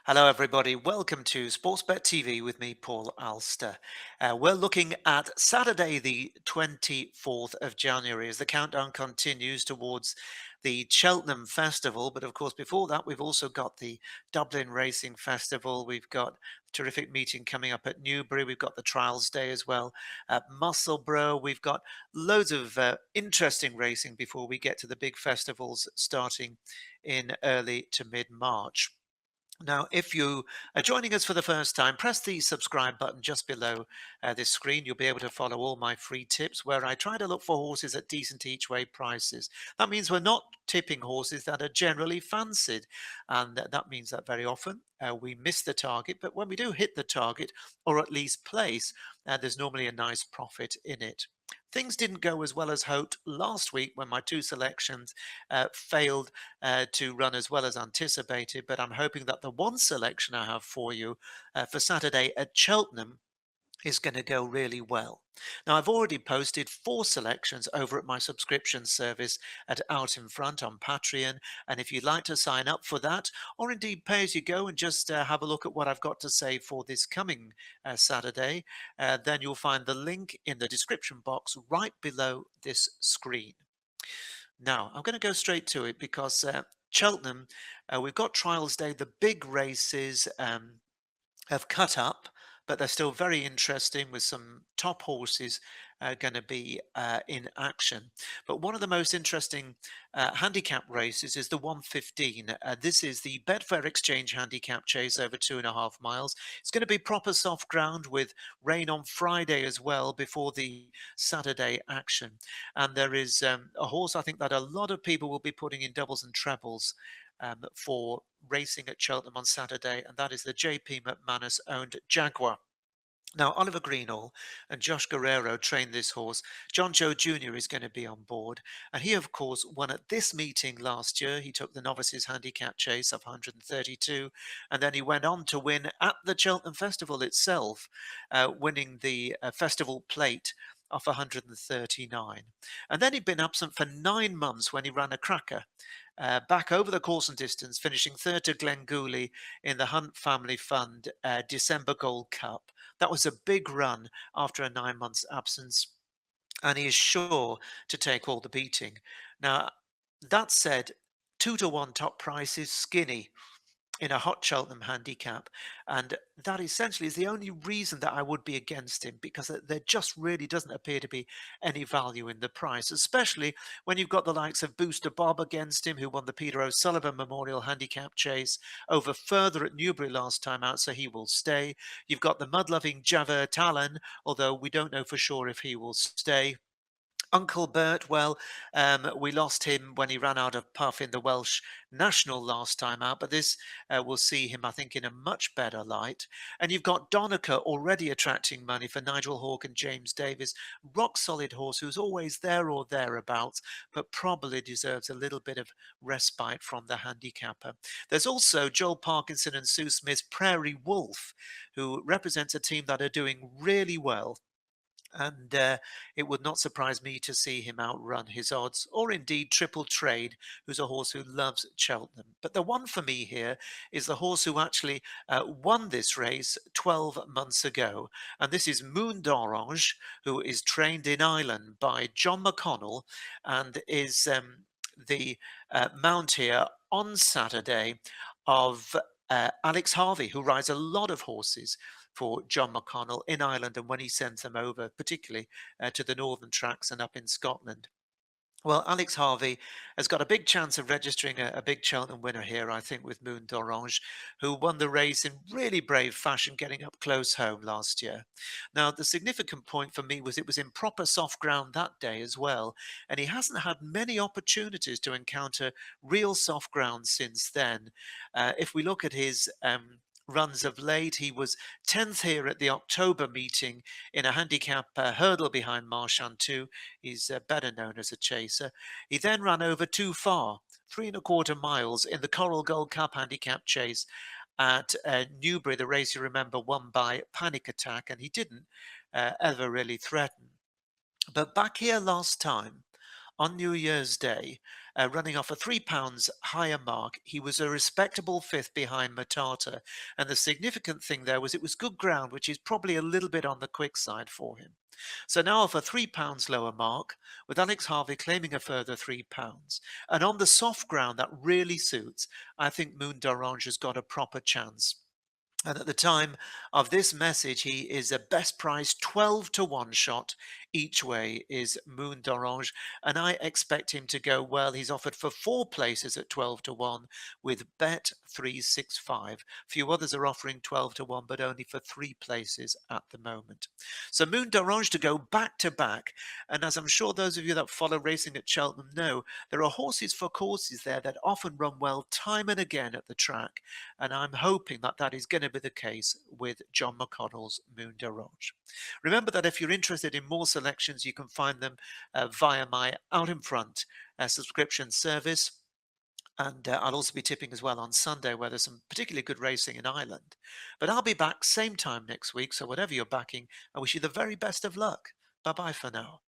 Hello, everybody. Welcome to Sportsbet TV with me, Paul Alster. We're looking at Saturday, the 24th of January, as the countdown continues towards the Cheltenham Festival. But of course, before that, we've also got the Dublin Racing Festival. We've got a terrific meeting coming up at Newbury. We've got the Trials Day as well at Musselburgh. We've got loads of interesting racing before we get to the big festivals starting in early to mid-March. Now, if you are joining us for the first time, press the subscribe button just below this screen. You'll be able to follow all my free tips where I try to look for horses at decent each way prices. That means we're not tipping horses that are generally fancied. And that means that very often we miss the target. But when we do hit the target, or at least place, there's normally a nice profit in it. Things didn't go as well as hoped last week when my two selections failed to run as well as anticipated, but I'm hoping that the one selection I have for you for Saturday at Cheltenham is going to go really well. Now, I've already posted 4 selections over at my subscription service at Out in Front on Patreon. And if you'd like to sign up for that, or indeed pay as you go and just have a look at what I've got to say for this coming Saturday, then you'll find the link in the description box right below this screen. Now, I'm going to go straight to it because Cheltenham, we've got Trials Day. The big races have cut up, but they're still very interesting with some top horses going to be in action. But one of the most interesting handicap races is the 115. This is the Betfair Exchange Handicap Chase over 2.5 miles. It's going to be proper soft ground with rain on Friday as well before the Saturday action. And there is a horse I think that a lot of people will be putting in doubles and trebles for racing at Cheltenham on Saturday, and that is the JP McManus owned Jaguar. Now, Oliver Greenall and Josh Guerrero trained this horse. John Joe Jr. is going to be on board. And he, of course, won at this meeting last year. He took the novices handicap chase of 132. And then he went on to win at the Cheltenham Festival itself, winning the festival plate of 139. And then he'd been absent for 9 months when he ran a cracker. Back over the course and distance, finishing third to Glenn Gooley in the Hunt Family Fund December Gold Cup. That was a big run after a 9 months absence, and he is sure to take all the beating. Now, that said, 2-to-1 top price is skinny in a hot Cheltenham handicap, and that essentially is the only reason that I would be against him, because there just really doesn't appear to be any value in the price, especially when you've got the likes of Booster Bob against him, who won the Peter O'Sullivan Memorial Handicap Chase over further at Newbury last time out, so he will stay. You've got the mud-loving Javert Allen, although we don't know for sure if he will stay. Uncle Bert, well, we lost him when he ran out of puff in the Welsh National last time out, but this will see him, I think, in a much better light. And you've got Donica already attracting money for Nigel Hawke and James Davis. Rock solid horse who's always there or thereabouts, but probably deserves a little bit of respite from the handicapper. There's also Joel Parkinson and Sue Smith's Prairie Wolf, who represents a team that are doing really well. And it would not surprise me to see him outrun his odds, or indeed Triple Trade, who's a horse who loves Cheltenham. But the one for me here is the horse who actually won this race 12 months ago. And this is Moon d'Orange, who is trained in Ireland by John McConnell and is the mount here on Saturday of Alex Harvey, who rides a lot of horses for John McConnell in Ireland, and when he sends them over, particularly to the northern tracks and up in Scotland. Well, Alex Harvey has got a big chance of registering a big Cheltenham winner here, I think, with Moon d'Orange, who won the race in really brave fashion, getting up close home last year. Now, the significant point for me was it was in proper soft ground that day as well, and he hasn't had many opportunities to encounter real soft ground since then. If we look at his runs of late, he was 10th here at the October meeting in a handicap hurdle behind Marchand 2. He's better known as a chaser. He then ran over too far, 3.25 miles in the Coral Gold Cup handicap chase at Newbury, the race you remember won by Panic Attack, and he didn't ever really threaten. But back here last time on New Year's Day, running off a £3 higher mark. He was a respectable fifth behind Matata. And the significant thing there was it was good ground, which is probably a little bit on the quick side for him. So now off a £3 lower mark, with Alex Harvey claiming a further £3. And on the soft ground that really suits, I think Moon d'Orange has got a proper chance. And at the time of this message, he is a best price 12 to 1 shot each way is Moon d'Orange. And I expect him to go well. He's offered for 4 places at 12 to 1 with Bet 365. Few others are offering 12 to 1, but only for 3 places at the moment. So Moon d'Orange to go back to back. And as I'm sure those of you that follow racing at Cheltenham know, there are horses for courses there that often run well time and again at the track. And I'm hoping that that is going to be the case with John McConnell's Moon d'Orange. Remember that if you're interested in more selections, you can find them via my Out in Front subscription service. And I'll also be tipping as well on Sunday, where there's some particularly good racing in Ireland. But I'll be back same time next week. So whatever you're backing, I wish you the very best of luck. Bye bye for now.